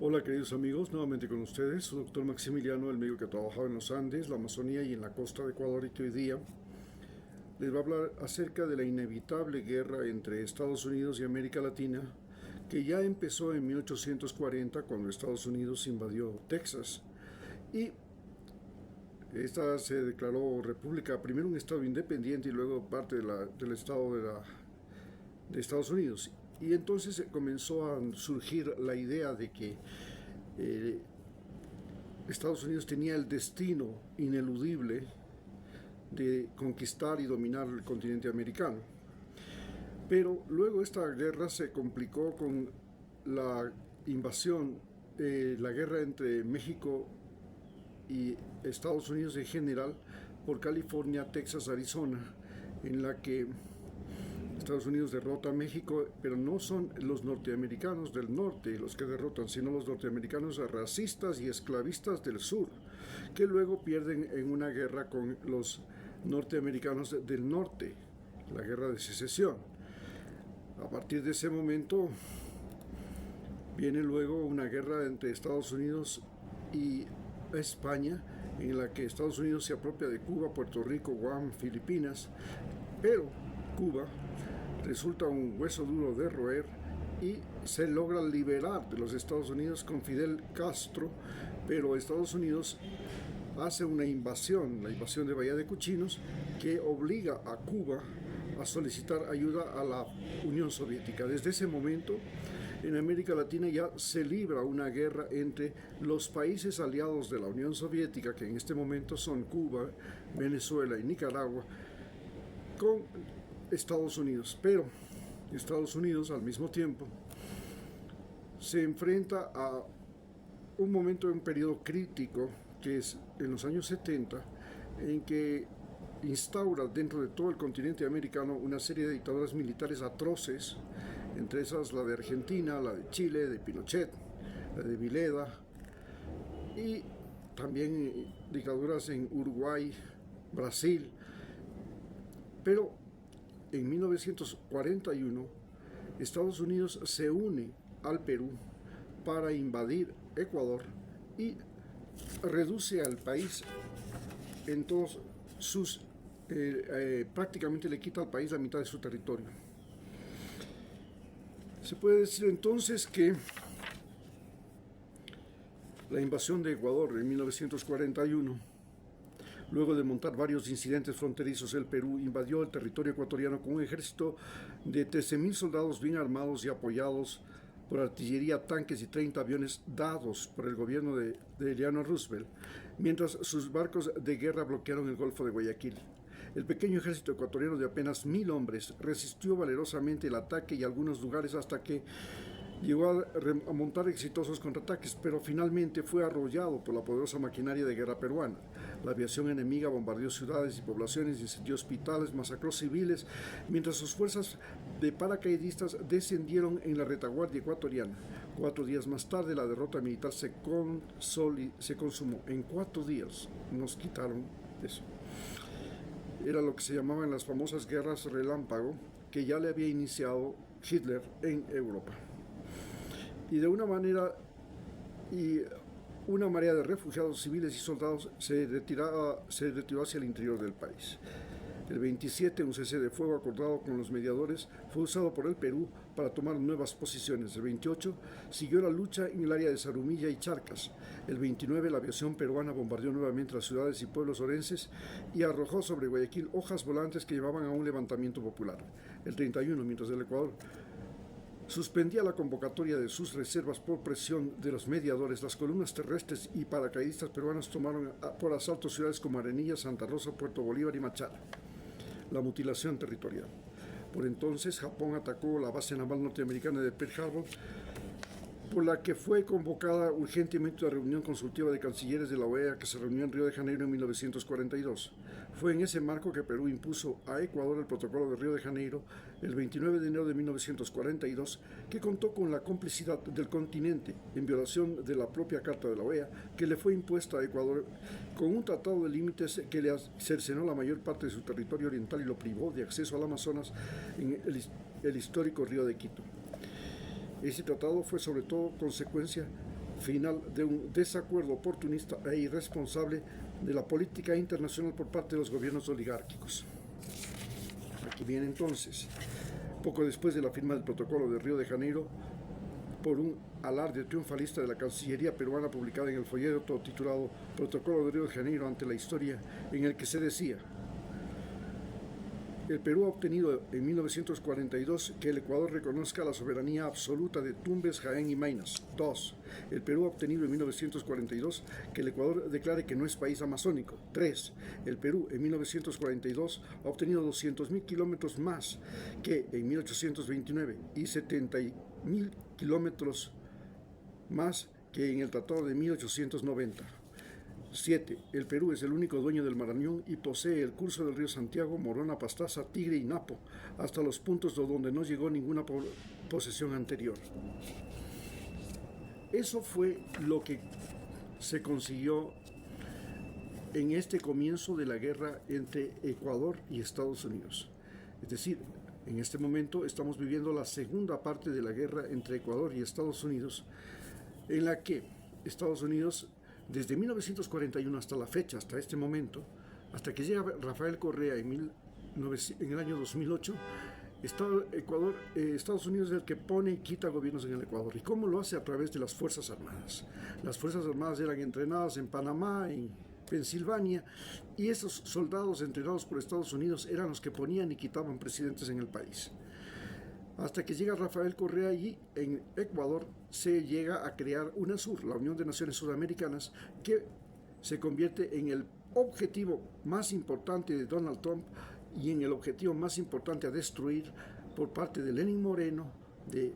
Hola queridos amigos, nuevamente con ustedes, su doctor Maximiliano, el médico que ha trabajado en los Andes, la Amazonía y en la costa de Ecuador y que hoy día les va a hablar acerca de la inevitable guerra entre Estados Unidos y América Latina que ya empezó en 1840 cuando Estados Unidos invadió Texas y esta se declaró república, primero un estado independiente y luego parte del estado de Estados Unidos. Y entonces comenzó a surgir la idea de que eh, Estados Unidos tenía el destino ineludible de conquistar y dominar el continente americano. Pero luego esta guerra se complicó con la invasión, la guerra entre México y Estados Unidos en general por California, Texas, Arizona, en la que Estados Unidos derrota a México, pero no son los norteamericanos del norte los que derrotan, sino los norteamericanos racistas y esclavistas del sur, que luego pierden en una guerra con los norteamericanos del norte, la guerra de secesión. A partir de ese momento viene luego una guerra entre Estados Unidos y España, en la que Estados Unidos se apropia de Cuba, Puerto Rico, Guam, Filipinas, pero Cuba resulta un hueso duro de roer y se logra liberar de los Estados Unidos con Fidel Castro, pero Estados Unidos hace una invasión, la invasión de Bahía de Cochinos, que obliga a Cuba a solicitar ayuda a la Unión Soviética. Desde ese momento, en América Latina ya se libra una guerra entre los países aliados de la Unión Soviética, que en este momento son Cuba, Venezuela y Nicaragua, con Estados Unidos. Pero Estados Unidos al mismo tiempo se enfrenta a un momento, un periodo crítico, que es en los años 70, en que instaura dentro de todo el continente americano una serie de dictaduras militares atroces, entre esas la de Argentina, la de Chile, de Pinochet, la de Vileda, y también dictaduras en Uruguay, Brasil. Pero en 1941 Estados Unidos se une al Perú para invadir Ecuador y reduce al país en todos sus prácticamente le quita al país la mitad de su territorio. Se puede decir entonces que la invasión de Ecuador en 1941, luego de montar varios incidentes fronterizos, el Perú invadió el territorio ecuatoriano con un ejército de 13.000 soldados bien armados y apoyados por artillería, tanques y 30 aviones dados por el gobierno de Eleanor Roosevelt, mientras sus barcos de guerra bloquearon el Golfo de Guayaquil. El pequeño ejército ecuatoriano de apenas 1.000 hombres resistió valerosamente el ataque y algunos lugares hasta que llegó a montar exitosos contraataques, pero finalmente fue arrollado por la poderosa maquinaria de guerra peruana. La aviación enemiga bombardeó ciudades y poblaciones, incendió hospitales, masacró civiles, mientras sus fuerzas de paracaidistas descendieron en la retaguardia ecuatoriana. 4 días más tarde, la derrota militar se consumó. En 4 días nos quitaron eso. Era lo que se llamaban las famosas guerras relámpago, que ya le había iniciado Hitler en Europa. Y de una manera, una marea de refugiados civiles y soldados se retiró hacia el interior del país. El 27, un cese de fuego acordado con los mediadores fue usado por el Perú para tomar nuevas posiciones. El 28 siguió la lucha en el área de Zarumilla y Charcas. El 29, la aviación peruana bombardeó nuevamente las ciudades y pueblos orenses y arrojó sobre Guayaquil hojas volantes que llevaban a un levantamiento popular. El 31, mientras el Ecuador suspendía la convocatoria de sus reservas por presión de los mediadores, las columnas terrestres y paracaidistas peruanos tomaron por asalto ciudades como Arenilla, Santa Rosa, Puerto Bolívar y Machala. La mutilación territorial. Por entonces, Japón atacó la base naval norteamericana de Pearl Harbor, por la que fue convocada urgentemente una reunión consultiva de cancilleres de la OEA que se reunió en Río de Janeiro en 1942. Fue en ese marco que Perú impuso a Ecuador el Protocolo de Río de Janeiro el 29 de enero de 1942, que contó con la complicidad del continente en violación de la propia Carta de la OEA, que le fue impuesta a Ecuador con un tratado de límites que le cercenó la mayor parte de su territorio oriental y lo privó de acceso al Amazonas en el histórico Río de Quito. Ese tratado fue sobre todo consecuencia final de un desacuerdo oportunista e irresponsable de la política internacional por parte de los gobiernos oligárquicos. Aquí viene entonces, poco después de la firma del protocolo de Río de Janeiro, por un alarde triunfalista de la Cancillería peruana publicado en el folleto titulado Protocolo de Río de Janeiro ante la historia, en el que se decía: el Perú ha obtenido en 1942 que el Ecuador reconozca la soberanía absoluta de Tumbes, Jaén y Maynas. 2. El Perú ha obtenido en 1942 que el Ecuador declare que no es país amazónico. 3. El Perú en 1942 ha obtenido 200.000 kilómetros más que en 1829 y 70.000 kilómetros más que en el Tratado de 1890. 7. El Perú es el único dueño del Marañón y posee el curso del río Santiago, Morona, Pastaza, Tigre y Napo, hasta los puntos de donde no llegó ninguna posesión anterior. Eso fue lo que se consiguió en este comienzo de la guerra entre Ecuador y Estados Unidos. Es decir, en este momento estamos viviendo la segunda parte de la guerra entre Ecuador y Estados Unidos, en la que Estados Unidos, desde 1941 hasta la fecha, hasta este momento, hasta que llega Rafael Correa en el año 2008, Estados Unidos es el que pone y quita gobiernos en el Ecuador. ¿Y cómo lo hace? A través de las Fuerzas Armadas. Las Fuerzas Armadas eran entrenadas en Panamá, en Pensilvania, y esos soldados entrenados por Estados Unidos eran los que ponían y quitaban presidentes en el país. Hasta que llega Rafael Correa y en Ecuador se llega a crear UNASUR, la Unión de Naciones Sudamericanas, que se convierte en el objetivo más importante de Donald Trump y en el objetivo más importante a destruir por parte de Lenín Moreno, de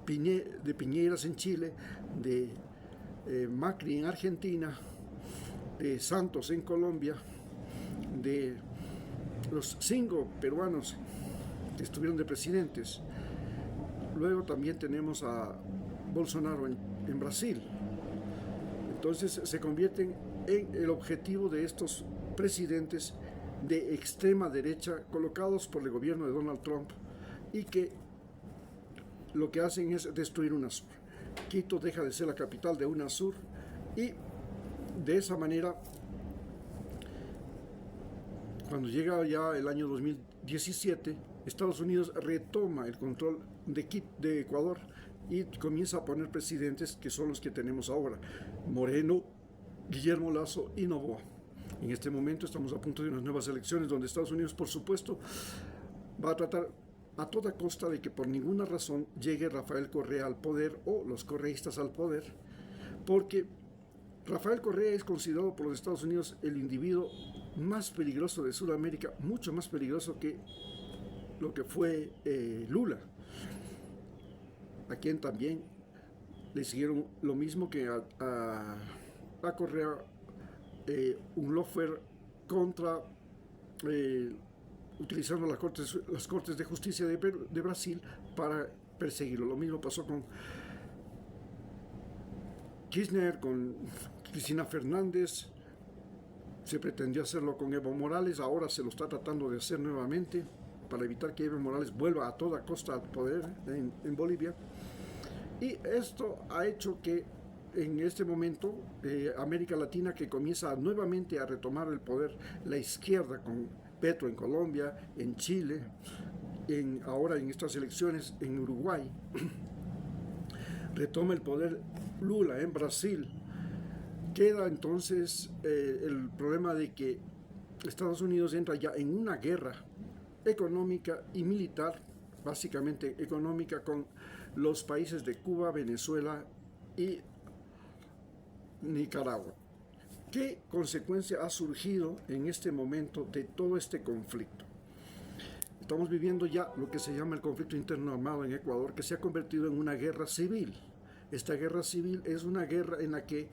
Piñeras en Chile, de Macri en Argentina, de Santos en Colombia, de los 5 peruanos que estuvieron de presidentes. Luego también tenemos a Bolsonaro en Brasil. Entonces se convierten en el objetivo de estos presidentes de extrema derecha colocados por el gobierno de Donald Trump y que lo que hacen es destruir UNASUR. Quito deja de ser la capital de UNASUR y de esa manera, cuando llega ya el año 2017, Estados Unidos retoma el control de Ecuador y comienza a poner presidentes que son los que tenemos ahora: Moreno, Guillermo Lasso y Noboa. En este momento estamos a punto de unas nuevas elecciones donde Estados Unidos, por supuesto, va a tratar a toda costa de que por ninguna razón llegue Rafael Correa al poder o los correístas al poder, porque Rafael Correa es considerado por los Estados Unidos el individuo más peligroso de Sudamérica, mucho más peligroso que lo que fue Lula, a quien también le siguieron lo mismo que a Correa, un lawfare contra, utilizando las cortes de justicia de Brasil para perseguirlo. Lo mismo pasó con Kirchner, con Cristina Fernández. Se pretendió hacerlo con Evo Morales, ahora se lo está tratando de hacer nuevamente para evitar que Evo Morales vuelva a toda costa al poder en Bolivia. Y esto ha hecho que en este momento América Latina, que comienza nuevamente a retomar el poder, la izquierda con Petro en Colombia, en Chile, ahora en estas elecciones en Uruguay, retoma el poder Lula en Brasil. Queda entonces el problema de que Estados Unidos entra ya en una guerra económica y militar, básicamente económica, con los países de Cuba, Venezuela y Nicaragua. ¿Qué consecuencia ha surgido en este momento de todo este conflicto? Estamos viviendo ya lo que se llama el conflicto interno armado en Ecuador, que se ha convertido en una guerra civil. Esta guerra civil es una guerra en la que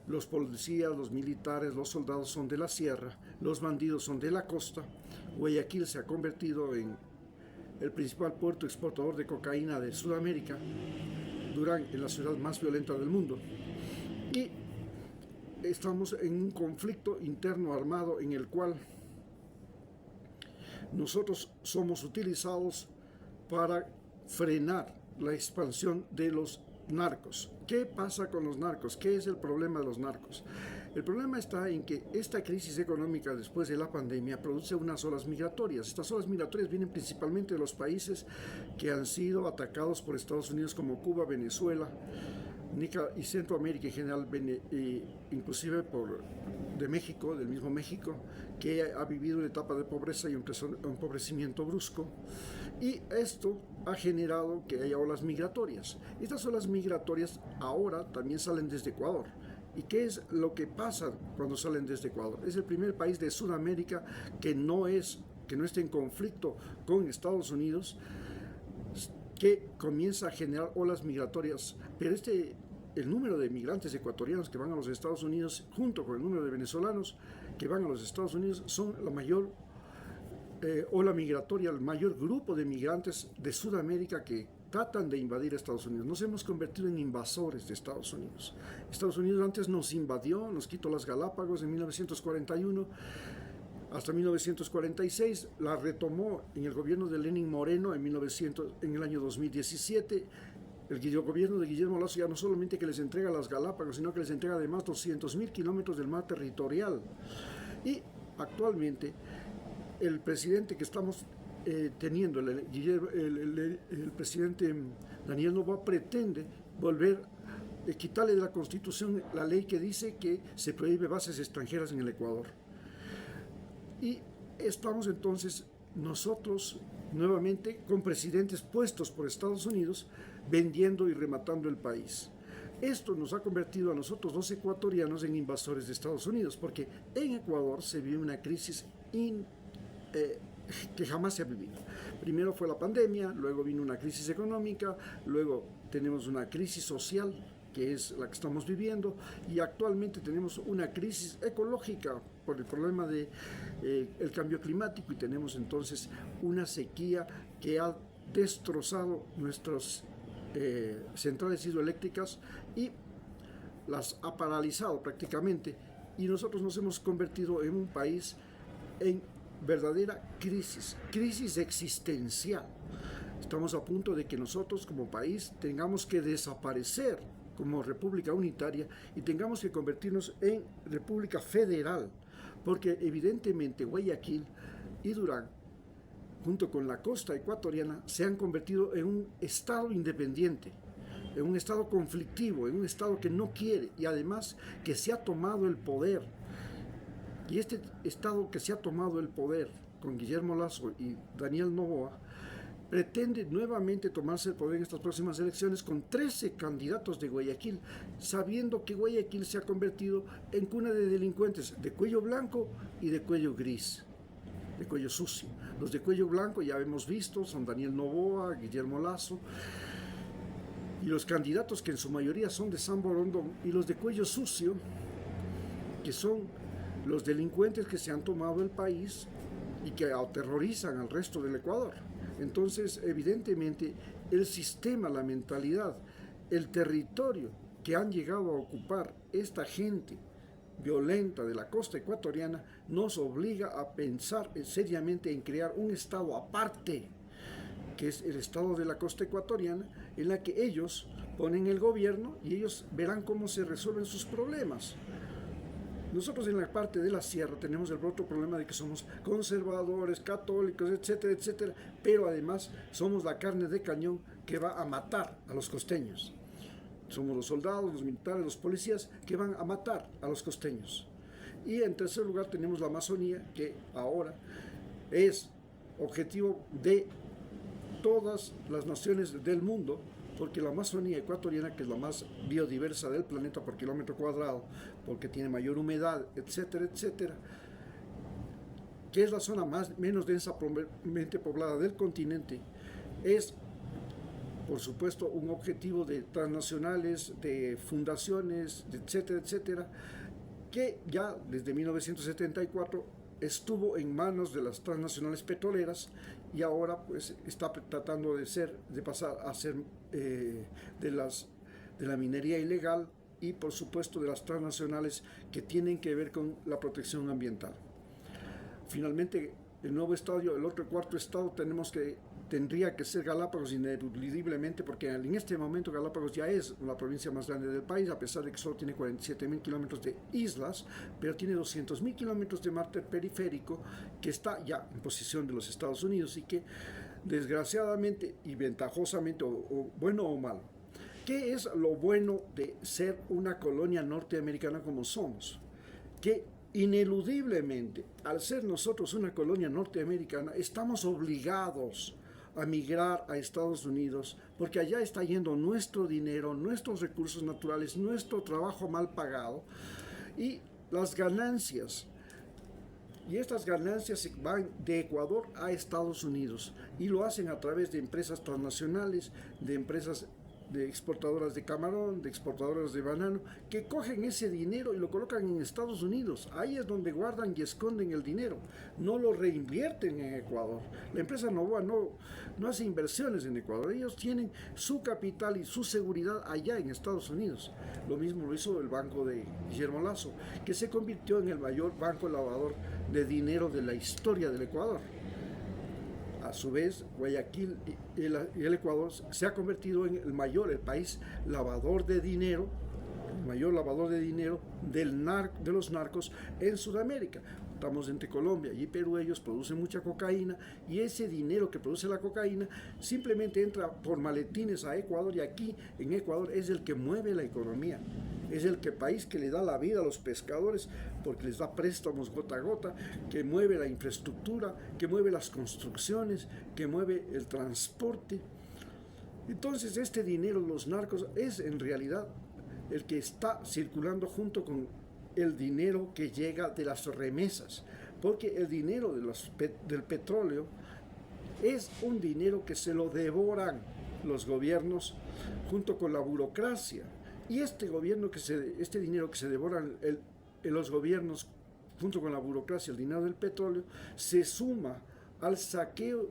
los policías, los militares, los soldados son de la sierra, los bandidos son de la costa. Guayaquil se ha convertido en el principal puerto exportador de cocaína de Sudamérica, Durán en la ciudad más violenta del mundo. Y estamos en un conflicto interno armado en el cual nosotros somos utilizados para frenar la expansión de los narcos. ¿Qué pasa con los narcos? ¿Qué es el problema de los narcos? El problema está en que esta crisis económica después de la pandemia produce unas olas migratorias. Estas olas migratorias vienen principalmente de los países que han sido atacados por Estados Unidos como Cuba, Venezuela, y Centroamérica en general, inclusive de México, del mismo México, que ha vivido una etapa de pobreza y un empobrecimiento brusco. Y esto ha generado que haya olas migratorias. Estas olas migratorias ahora también salen desde Ecuador. ¿Y qué es lo que pasa cuando salen desde Ecuador? Es el primer país de Sudamérica que no está en conflicto con Estados Unidos, que comienza a generar olas migratorias. Pero el número de migrantes ecuatorianos que van a los Estados Unidos, junto con el número de venezolanos que van a los Estados Unidos, son la mayor ola migratoria, el mayor grupo de migrantes de Sudamérica que tratan de invadir Estados Unidos. Nos hemos convertido en invasores de Estados Unidos. Estados Unidos antes nos invadió, nos quitó las Galápagos en 1941, hasta 1946, la retomó en el gobierno de Lenín Moreno en el año 2017. El gobierno de Guillermo Lasso ya no solamente que les entrega las Galápagos, sino que les entrega además 200.000 kilómetros del mar territorial. Y actualmente el presidente que estamos teniendo, el presidente Daniel Noboa, pretende quitarle de la Constitución la ley que dice que se prohíbe bases extranjeras en el Ecuador. Y estamos entonces nosotros nuevamente con presidentes puestos por Estados Unidos vendiendo y rematando el país. Esto nos ha convertido a nosotros los ecuatorianos en invasores de Estados Unidos, porque en Ecuador se vive una crisis que jamás se ha vivido. Primero fue la pandemia, luego vino una crisis económica, luego tenemos una crisis social, que es la que estamos viviendo, y actualmente tenemos una crisis ecológica por el problema del cambio climático, y tenemos entonces una sequía que ha destrozado nuestras centrales hidroeléctricas y las ha paralizado prácticamente, y nosotros nos hemos convertido en un país en verdadera crisis existencial. Estamos a punto de que nosotros como país tengamos que desaparecer como república unitaria y tengamos que convertirnos en república federal, porque evidentemente Guayaquil y Durán, junto con la costa ecuatoriana, se han convertido en un estado independiente, en un estado conflictivo, en un estado que no quiere y además que se ha tomado el poder. Y este estado que se ha tomado el poder con Guillermo Lasso y Daniel Noboa pretende nuevamente tomarse el poder en estas próximas elecciones con 13 candidatos de Guayaquil, sabiendo que Guayaquil se ha convertido en cuna de delincuentes de cuello blanco y de cuello gris, de cuello sucio. Los de cuello blanco ya hemos visto, son Daniel Noboa, Guillermo Lasso, y los candidatos que en su mayoría son de San Borondón, y los de cuello sucio, que son los delincuentes que se han tomado el país y que aterrorizan al resto del Ecuador. Entonces, evidentemente, el sistema, la mentalidad, el territorio que han llegado a ocupar esta gente violenta de la costa ecuatoriana nos obliga a pensar seriamente en crear un estado aparte, que es el estado de la costa ecuatoriana, en la que ellos ponen el gobierno y ellos verán cómo se resuelven sus problemas. Nosotros en la parte de la sierra tenemos el otro problema de que somos conservadores, católicos, etcétera, etcétera, pero además somos la carne de cañón que va a matar a los costeños. Somos los soldados, los militares, los policías que van a matar a los costeños. Y en tercer lugar tenemos la Amazonía, que ahora es objetivo de todas las naciones del mundo, porque la Amazonía ecuatoriana, que es la más biodiversa del planeta por kilómetro cuadrado, porque tiene mayor humedad, etcétera, etcétera, que es la zona menos densamente poblada del continente, es, por supuesto, un objetivo de transnacionales, de fundaciones, etcétera, etcétera, que ya desde 1974 estuvo en manos de las transnacionales petroleras y ahora pues está tratando de pasar a ser de la minería ilegal y por supuesto de las transnacionales que tienen que ver con la protección ambiental. Finalmente, el nuevo estadio, el otro cuarto estado, tenemos que tendría que ser Galápagos ineludiblemente, porque en este momento Galápagos ya es la provincia más grande del país, a pesar de que solo tiene 47.000 kilómetros de islas, pero tiene 200.000 kilómetros de mar periférico que está ya en posesión de los Estados Unidos y que desgraciadamente y ventajosamente, o bueno o malo, ¿qué es lo bueno de ser una colonia norteamericana como somos? Que ineludiblemente, al ser nosotros una colonia norteamericana, estamos obligados a migrar a Estados Unidos, porque allá está yendo nuestro dinero, nuestros recursos naturales, nuestro trabajo mal pagado y las ganancias. Y estas ganancias van de Ecuador a Estados Unidos y lo hacen a través de empresas transnacionales, de empresas de exportadoras de camarón, de exportadoras de banano, que cogen ese dinero y lo colocan en Estados Unidos. Ahí es donde guardan y esconden el dinero. No lo reinvierten en Ecuador. La empresa Novoa no hace inversiones en Ecuador. Ellos tienen su capital y su seguridad allá en Estados Unidos. Lo mismo lo hizo el banco de Guillermo Lasso, que se convirtió en el mayor banco lavador de dinero de la historia del Ecuador. A su vez, Guayaquil y el Ecuador se ha convertido en el país lavador de dinero, el mayor lavador de dinero de los narcos en Sudamérica. Estamos entre Colombia y Perú, ellos producen mucha cocaína y ese dinero que produce la cocaína simplemente entra por maletines a Ecuador y aquí en Ecuador es el que mueve la economía. Es el país que le da la vida a los pescadores porque les da préstamos gota a gota, que mueve la infraestructura, que mueve las construcciones, que mueve el transporte. Entonces este dinero de los narcos es en realidad el que está circulando junto con el dinero que llega de las remesas, porque el dinero del petróleo es un dinero que se lo devoran los gobiernos junto con la burocracia. Y este dinero que se devoran los gobiernos junto con la burocracia, el dinero del petróleo, se suma al saqueo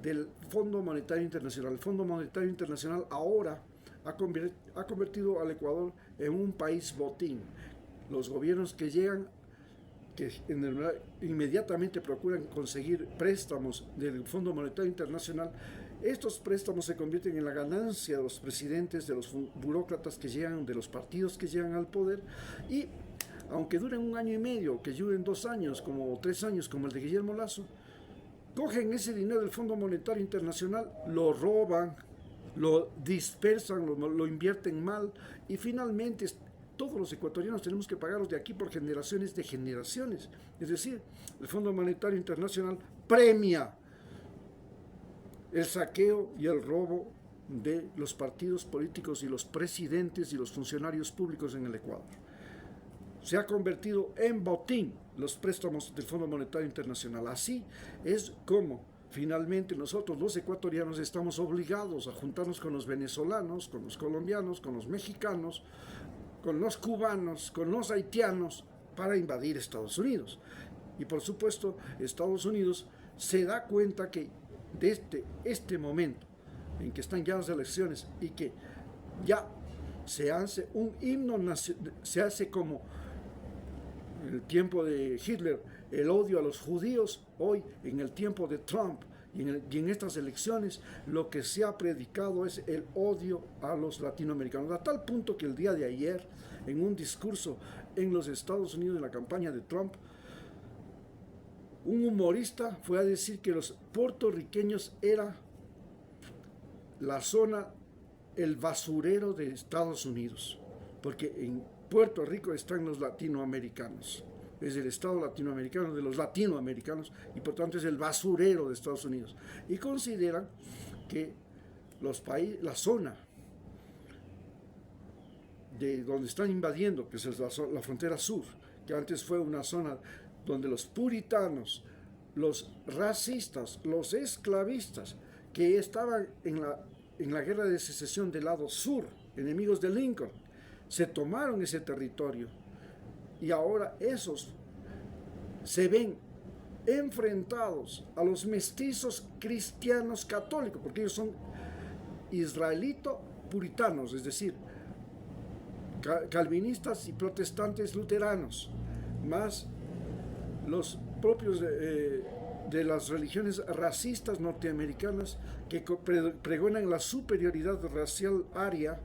del Fondo Monetario Internacional. El Fondo Monetario Internacional ahora ha convertido al Ecuador en un país botín. Los gobiernos que llegan, que inmediatamente procuran conseguir préstamos del Fondo Monetario Internacional, estos préstamos se convierten en la ganancia de los presidentes, de los burócratas que llegan, de los partidos que llegan al poder, y aunque duren 1 año y medio, que duren 2 años, como 3 años, como el de Guillermo Lasso, cogen ese dinero del Fondo Monetario Internacional, lo roban, lo dispersan, lo invierten mal, y finalmente todos los ecuatorianos tenemos que pagarlos de aquí por generaciones de generaciones. Es decir, el Fondo Monetario Internacional premia el saqueo y el robo de los partidos políticos y los presidentes y los funcionarios públicos en el Ecuador. Se ha convertido en botín los préstamos del Fondo Monetario Internacional. Así es como finalmente nosotros los ecuatorianos estamos obligados a juntarnos con los venezolanos, con los colombianos, con los mexicanos, con los cubanos, con los haitianos, para invadir Estados Unidos. Y por supuesto, Estados Unidos se da cuenta que desde este momento en que están ya las elecciones y que ya se hace un himno nacional, se hace como en el tiempo de Hitler, el odio a los judíos, hoy en el tiempo de Trump y en estas elecciones lo que se ha predicado es el odio a los latinoamericanos, a tal punto que el día de ayer, en un discurso en los Estados Unidos, en la campaña de Trump, un humorista fue a decir que los puertorriqueños era la zona, el basurero de Estados Unidos, porque en Puerto Rico están los latinoamericanos. Es el Estado latinoamericano de los latinoamericanos y por tanto es el basurero de Estados Unidos. Y consideran que la zona de donde están invadiendo, que es la frontera sur, que antes fue una zona donde los puritanos, los racistas, los esclavistas, que estaban en la guerra de secesión del lado sur, enemigos de Lincoln, se tomaron ese territorio. Y ahora esos se ven enfrentados a los mestizos cristianos católicos, porque ellos son israelito-puritanos, es decir, calvinistas y protestantes luteranos, más los propios de las religiones racistas norteamericanas que pregonan la superioridad racial aria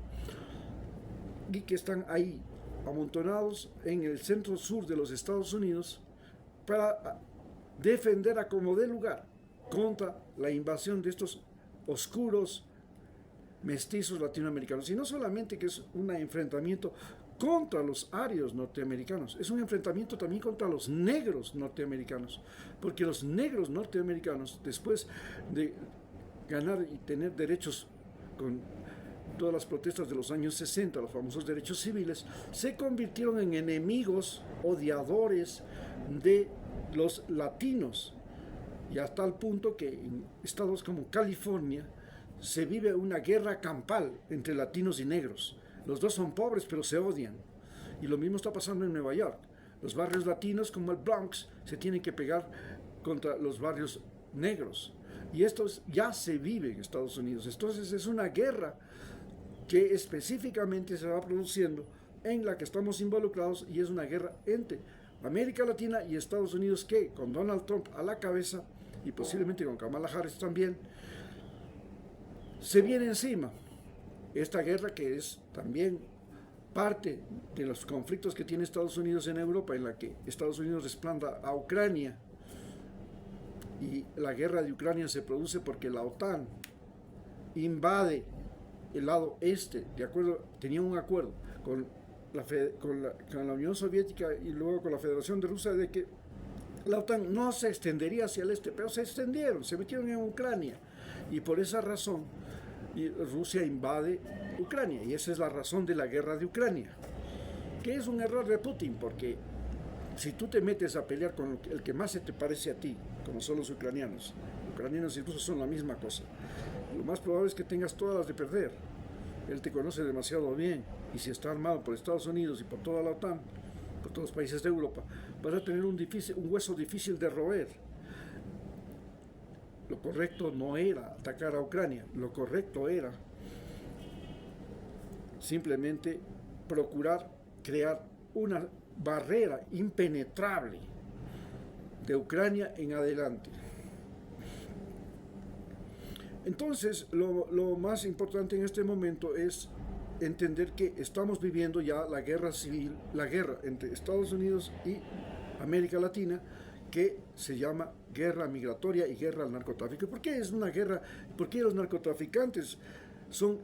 y que están ahí amontonados en el centro sur de los Estados Unidos para defender a como dé lugar contra la invasión de estos oscuros mestizos latinoamericanos. Y no solamente que es un enfrentamiento contra los arios norteamericanos, es un enfrentamiento también contra los negros norteamericanos, porque los negros norteamericanos, después de ganar y tener derechos con todas las protestas de los años 60, los famosos derechos civiles, se convirtieron en enemigos, odiadores de los latinos, y hasta el punto que en estados como California se vive una guerra campal entre latinos y negros. Los dos son pobres, pero se odian. Y lo mismo está pasando en Nueva York. Los barrios latinos, como el Bronx, se tienen que pegar contra los barrios negros. Y esto ya se vive en Estados Unidos. Entonces es una guerra que específicamente se va produciendo, en la que estamos involucrados, y es una guerra entre América Latina y Estados Unidos, que con Donald Trump a la cabeza, y posiblemente con Kamala Harris también, se viene encima. Esta guerra, que es también parte de los conflictos que tiene Estados Unidos en Europa, en la que Estados Unidos respalda a Ucrania, y la guerra de Ucrania se produce porque la OTAN invade el lado este, de acuerdo, tenía un acuerdo con la Unión Soviética y luego con la Federación de Rusia, de que la OTAN no se extendería hacia el este, pero se extendieron, se metieron en Ucrania, y por esa razón Rusia invade Ucrania, y esa es la razón de la guerra de Ucrania, que es un error de Putin, porque si tú te metes a pelear con el que más se te parece a ti, como son los ucranianos y rusos son la misma cosa, lo más probable es que tengas todas las de perder. Él te conoce demasiado bien, y si está armado por Estados Unidos y por toda la OTAN, por todos los países de Europa, vas a tener un hueso difícil de roer. Lo correcto no era atacar a Ucrania, lo correcto era simplemente procurar crear una barrera impenetrable de Ucrania en adelante. Entonces, lo más importante en este momento es entender que estamos viviendo ya la guerra civil, la guerra entre Estados Unidos y América Latina, que se llama guerra migratoria y guerra al narcotráfico. ¿Por qué es una guerra? ¿Por qué los narcotraficantes son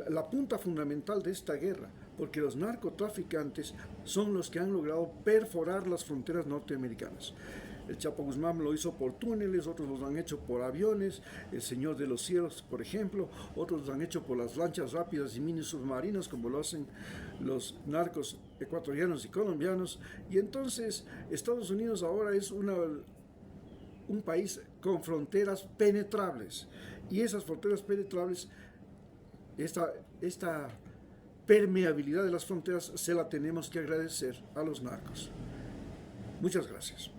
la punta fundamental de esta guerra? Porque los narcotraficantes son los que han logrado perforar las fronteras norteamericanas. El Chapo Guzmán lo hizo por túneles, otros los han hecho por aviones, el Señor de los Cielos, por ejemplo, otros lo han hecho por las lanchas rápidas y mini submarinos, como lo hacen los narcos ecuatorianos y colombianos. Y entonces Estados Unidos ahora es un país con fronteras penetrables, y esas fronteras penetrables, esta permeabilidad de las fronteras, se la tenemos que agradecer a los narcos. Muchas gracias.